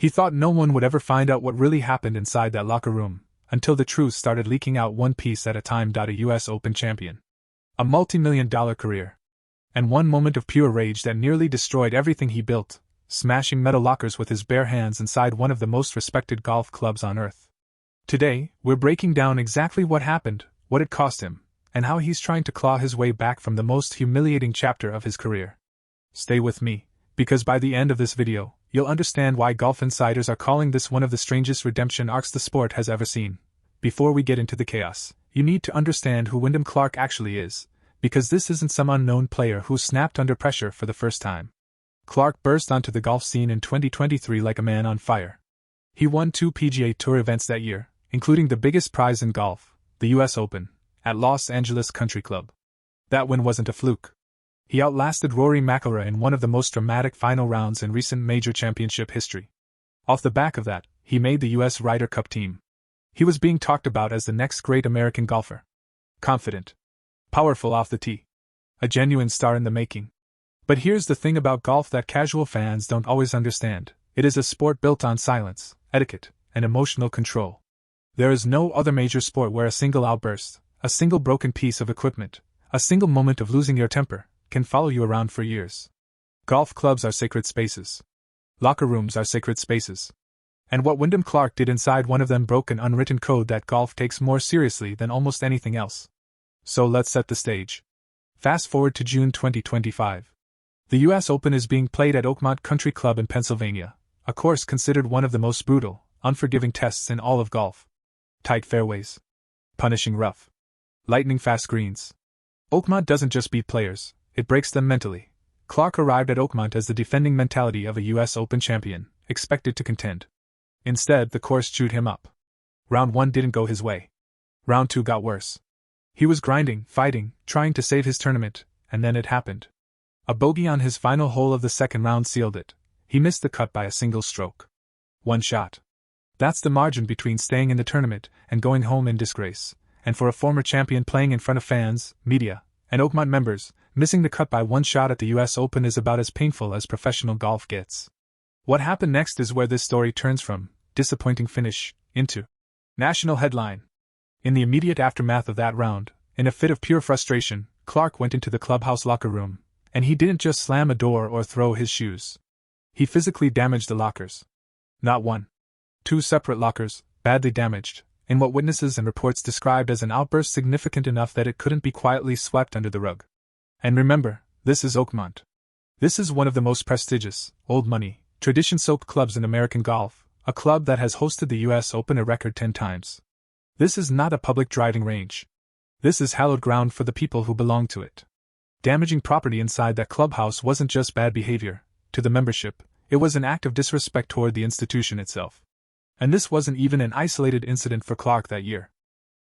He thought no one would ever find out what really happened inside that locker room, until the truth started leaking out one piece at a time. A US Open champion. A multi-million-dollar career. And one moment of pure rage that nearly destroyed everything he built, smashing metal lockers with his bare hands inside one of the most respected golf clubs on earth. Today, we're breaking down exactly what happened, what it cost him, and how he's trying to claw his way back from the most humiliating chapter of his career. Stay with me, because by the end of this video, you'll understand why golf insiders are calling this one of the strangest redemption arcs the sport has ever seen. Before we get into the chaos, you need to understand who Wyndham Clark actually is, because this isn't some unknown player who snapped under pressure for the first time. Clark burst onto the golf scene in 2023 like a man on fire. He won 2 PGA Tour events that year, including the biggest prize in golf, the US Open, at Los Angeles Country Club. That win wasn't a fluke. He outlasted Rory McIlroy in one of the most dramatic final rounds in recent major championship history. Off the back of that, he made the US Ryder Cup team. He was being talked about as the next great American golfer. Confident. Powerful off the tee. A genuine star in the making. But here's the thing about golf that casual fans don't always understand. It is a sport built on silence, etiquette, and emotional control. There is no other major sport where a single outburst, a single broken piece of equipment, a single moment of losing your temper, can follow you around for years. Golf clubs are sacred spaces. Locker rooms are sacred spaces. And what Wyndham Clark did inside one of them broke an unwritten code that golf takes more seriously than almost anything else. So let's set the stage. Fast forward to June 2025. The US Open is being played at Oakmont Country Club in Pennsylvania, a course considered one of the most brutal, unforgiving tests in all of golf. Tight fairways. Punishing rough. Lightning-fast greens. Oakmont doesn't just beat players, it breaks them mentally. Clark arrived at Oakmont as the defending mentality of a US Open champion, expected to contend. Instead, the course chewed him up. Round 1 didn't go his way. Round 2 got worse. He was grinding, fighting, trying to save his tournament, and then it happened. A bogey on his final hole of the second round sealed it. He missed the cut by a single stroke. One shot. That's the margin between staying in the tournament and going home in disgrace, and for a former champion playing in front of fans, media, and Oakmont members, missing the cut by one shot at the US Open is about as painful as professional golf gets. What happened next is where this story turns from disappointing finish into national headline. In the immediate aftermath of that round, in a fit of pure frustration, Clark went into the clubhouse locker room, and he didn't just slam a door or throw his shoes. He physically damaged the lockers. Not one. 2 separate lockers, badly damaged, in what witnesses and reports described as an outburst significant enough that it couldn't be quietly swept under the rug. And remember, this is Oakmont. This is one of the most prestigious, old money, tradition-soaked clubs in American golf, a club that has hosted the US Open a record 10 times. This is not a public driving range. This is hallowed ground for the people who belong to it. Damaging property inside that clubhouse wasn't just bad behavior to the membership, it was an act of disrespect toward the institution itself. And this wasn't even an isolated incident for Clark that year.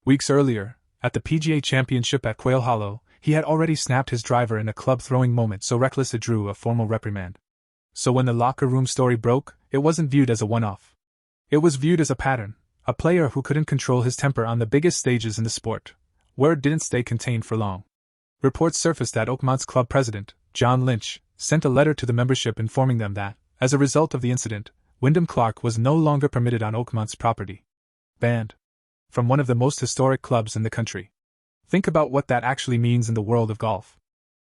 Weeks earlier, at the PGA Championship at Quail Hollow, he had already snapped his driver in a club-throwing moment so reckless it drew a formal reprimand. So when the locker room story broke, it wasn't viewed as a one-off. It was viewed as a pattern, a player who couldn't control his temper on the biggest stages in the sport. Word didn't stay contained for long. Reports surfaced that Oakmont's club president, John Lynch, sent a letter to the membership informing them that, as a result of the incident, Wyndham Clark was no longer permitted on Oakmont's property. Banned. From one of the most historic clubs in the country. Think about what that actually means in the world of golf.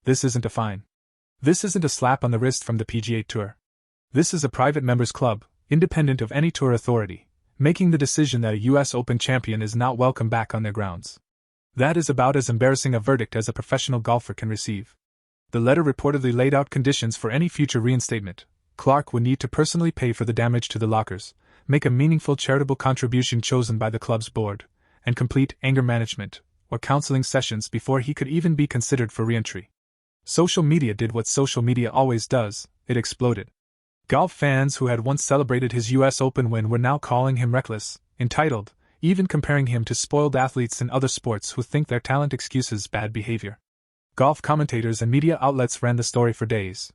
This isn't a fine. This isn't a slap on the wrist from the PGA Tour. This is a private members club, independent of any tour authority, making the decision that a US Open champion is not welcome back on their grounds. That is about as embarrassing a verdict as a professional golfer can receive. The letter reportedly laid out conditions for any future reinstatement. Clark would need to personally pay for the damage to the lockers, make a meaningful charitable contribution chosen by the club's board, and complete anger management or counseling sessions before he could even be considered for re-entry. Social media did what social media always does, it exploded. Golf fans who had once celebrated his US Open win were now calling him reckless, entitled, even comparing him to spoiled athletes in other sports who think their talent excuses bad behavior. Golf commentators and media outlets ran the story for days.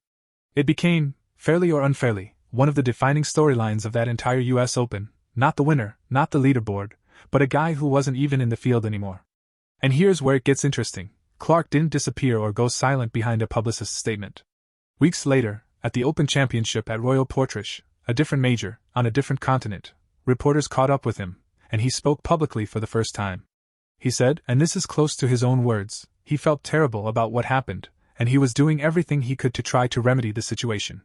It became, fairly or unfairly, one of the defining storylines of that entire US Open, not the winner, not the leaderboard, but a guy who wasn't even in the field anymore. And here's where it gets interesting. Clark didn't disappear or go silent behind a publicist's statement. Weeks later, at the Open Championship at Royal Portrush, a different major, on a different continent, reporters caught up with him, and he spoke publicly for the first time. He said, and this is close to his own words, he felt terrible about what happened, and he was doing everything he could to try to remedy the situation.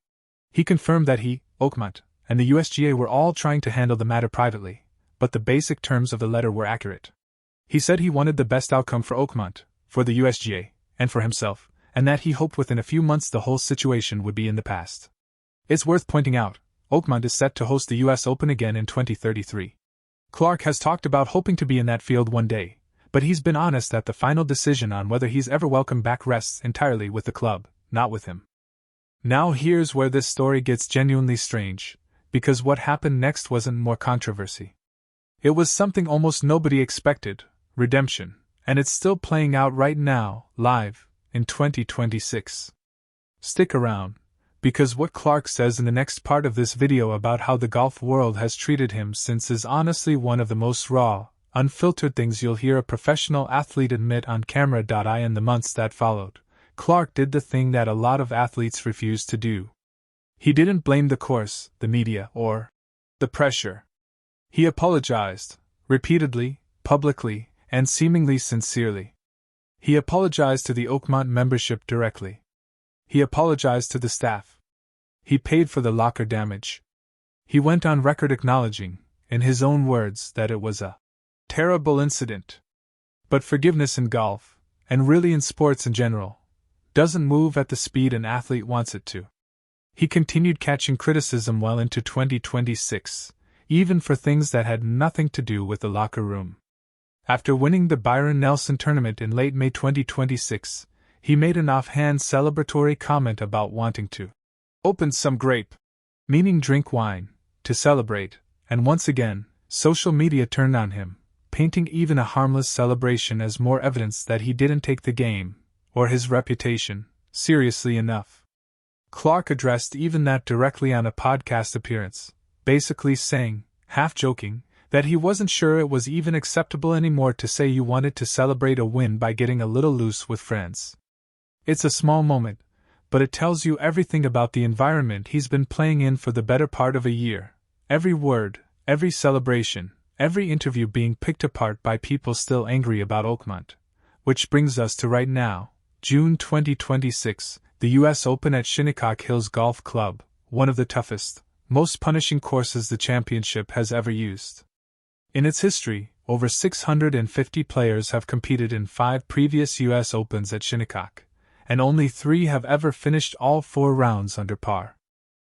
He confirmed that he, Oakmont, and the USGA were all trying to handle the matter privately, but the basic terms of the letter were accurate. He said he wanted the best outcome for Oakmont, for the USGA, and for himself, and that he hoped within a few months the whole situation would be in the past. It's worth pointing out, Oakmont is set to host the US Open again in 2033. Clark has talked about hoping to be in that field one day, but he's been honest that the final decision on whether he's ever welcome back rests entirely with the club, not with him. Now here's where this story gets genuinely strange, because what happened next wasn't more controversy. It was something almost nobody expected, redemption, and it's still playing out right now, live, in 2026. Stick around, because what Clark says in the next part of this video about how the golf world has treated him since is honestly one of the most raw, unfiltered things you'll hear a professional athlete admit on camera. In the months that followed, Clark did the thing that a lot of athletes refuse to do. He didn't blame the course, the media, or the pressure. He apologized, repeatedly, publicly, and seemingly sincerely. He apologized to the Oakmont membership directly. He apologized to the staff. He paid for the locker damage. He went on record acknowledging, in his own words, that it was a terrible incident. But forgiveness in golf, and really in sports in general, doesn't move at the speed an athlete wants it to. He continued catching criticism well into 2026, even for things that had nothing to do with the locker room. After winning the Byron Nelson tournament in late May 2026, he made an offhand celebratory comment about wanting to open some grape, meaning drink wine, to celebrate, and once again, social media turned on him, painting even a harmless celebration as more evidence that he didn't take the game, or his reputation, seriously enough. Clark addressed even that directly on a podcast appearance, basically saying, half joking, that he wasn't sure it was even acceptable anymore to say you wanted to celebrate a win by getting a little loose with friends. It's a small moment, but it tells you everything about the environment he's been playing in for the better part of a year. Every word, every celebration, every interview being picked apart by people still angry about Oakmont. Which brings us to right now, June 2026, the US Open at Shinnecock Hills Golf Club, one of the toughest, most punishing courses the championship has ever used. In its history, over 650 players have competed in 5 previous US Opens at Shinnecock, and only 3 have ever finished all 4 rounds under par.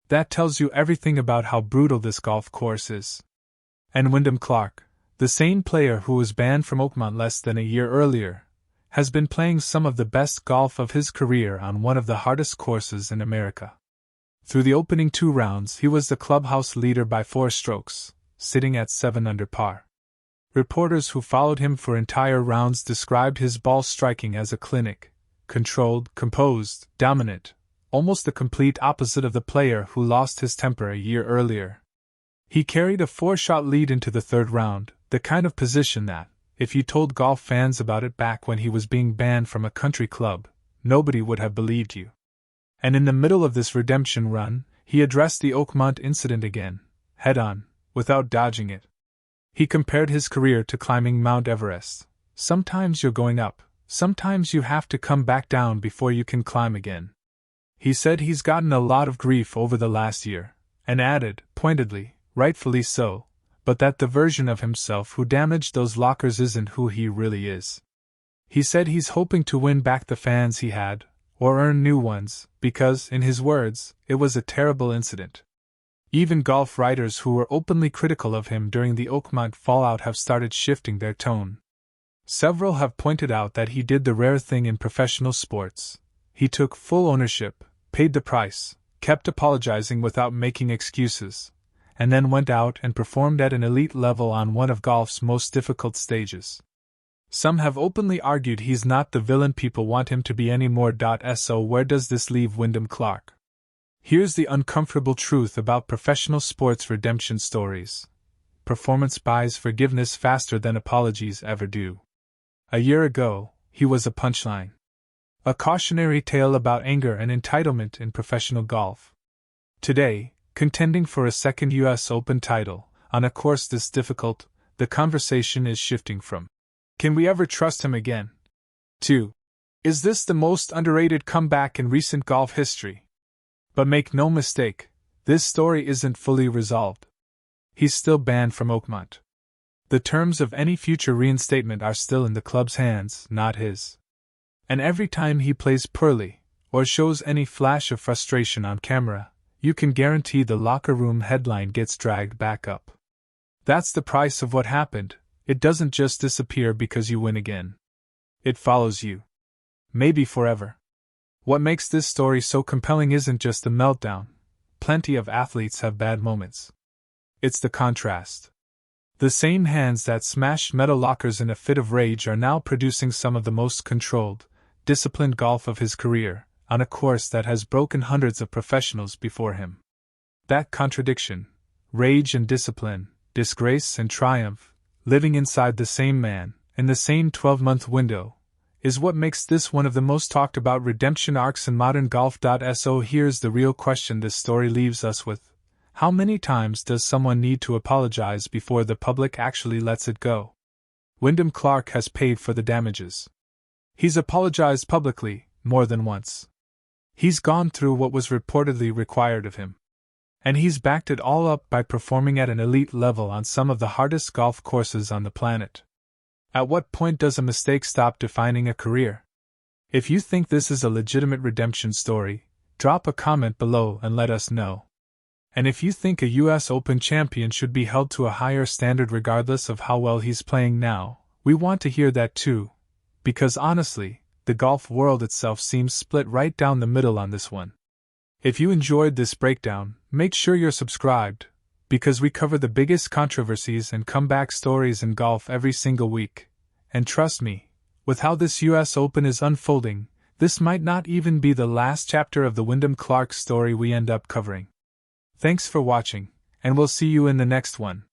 That tells you everything about how brutal this golf course is. And Windham Clark, the same player who was banned from Oakmont less than a year earlier, has been playing some of the best golf of his career on one of the hardest courses in America. Through the opening 2 rounds, he was the clubhouse leader by 4 strokes, sitting at 7 under par. Reporters who followed him for entire rounds described his ball striking as a clinic, controlled, composed, dominant, almost the complete opposite of the player who lost his temper a year earlier. He carried a 4-shot lead into the 3rd round, the kind of position that, if you told golf fans about it back when he was being banned from a country club, nobody would have believed you. And in the middle of this redemption run, he addressed the Oakmont incident again, head-on, without dodging it. He compared his career to climbing Mount Everest. Sometimes you're going up, sometimes you have to come back down before you can climb again. He said he's gotten a lot of grief over the last year, and added, pointedly, rightfully so, but that the version of himself who damaged those lockers isn't who he really is. He said he's hoping to win back the fans he had, or earn new ones, because, in his words, it was a terrible incident. Even golf writers who were openly critical of him during the Oakmont fallout have started shifting their tone. Several have pointed out that he did the rare thing in professional sports. He took full ownership, paid the price, kept apologizing without making excuses, and then went out and performed at an elite level on one of golf's most difficult stages. Some have openly argued he's not the villain people want him to be anymore. So where does this leave Wyndham Clark? Here's the uncomfortable truth about professional sports redemption stories. Performance buys forgiveness faster than apologies ever do. A year ago, he was a punchline. A cautionary tale about anger and entitlement in professional golf. Today, contending for a second US Open title. On a course this difficult, the conversation is shifting from, can we ever trust him again? To, is this the most underrated comeback in recent golf history? But make no mistake, this story isn't fully resolved. He's still banned from Oakmont. The terms of any future reinstatement are still in the club's hands, not his. And every time he plays poorly, or shows any flash of frustration on camera, you can guarantee the locker room headline gets dragged back up. That's the price of what happened. It doesn't just disappear because you win again. It follows you. Maybe forever. What makes this story so compelling isn't just the meltdown. Plenty of athletes have bad moments. It's the contrast. The same hands that smashed metal lockers in a fit of rage are now producing some of the most controlled, disciplined golf of his career, on a course that has broken hundreds of professionals before him. That contradiction, rage and discipline, disgrace and triumph, living inside the same man, in the same 12-month window, is what makes this one of the most talked about redemption arcs in modern golf. So here's the real question this story leaves us with. How many times does someone need to apologize before the public actually lets it go? Wyndham Clark has paid for the damages. He's apologized publicly, more than once. He's gone through what was reportedly required of him. And he's backed it all up by performing at an elite level on some of the hardest golf courses on the planet. At what point does a mistake stop defining a career? If you think this is a legitimate redemption story, drop a comment below and let us know. And if you think a US Open champion should be held to a higher standard regardless of how well he's playing now, we want to hear that too. Because honestly, the golf world itself seems split right down the middle on this one. If you enjoyed this breakdown, make sure you're subscribed, because we cover the biggest controversies and comeback stories in golf every single week. And trust me, with how this US Open is unfolding, this might not even be the last chapter of the Wyndham Clark story we end up covering. Thanks for watching, and we'll see you in the next one.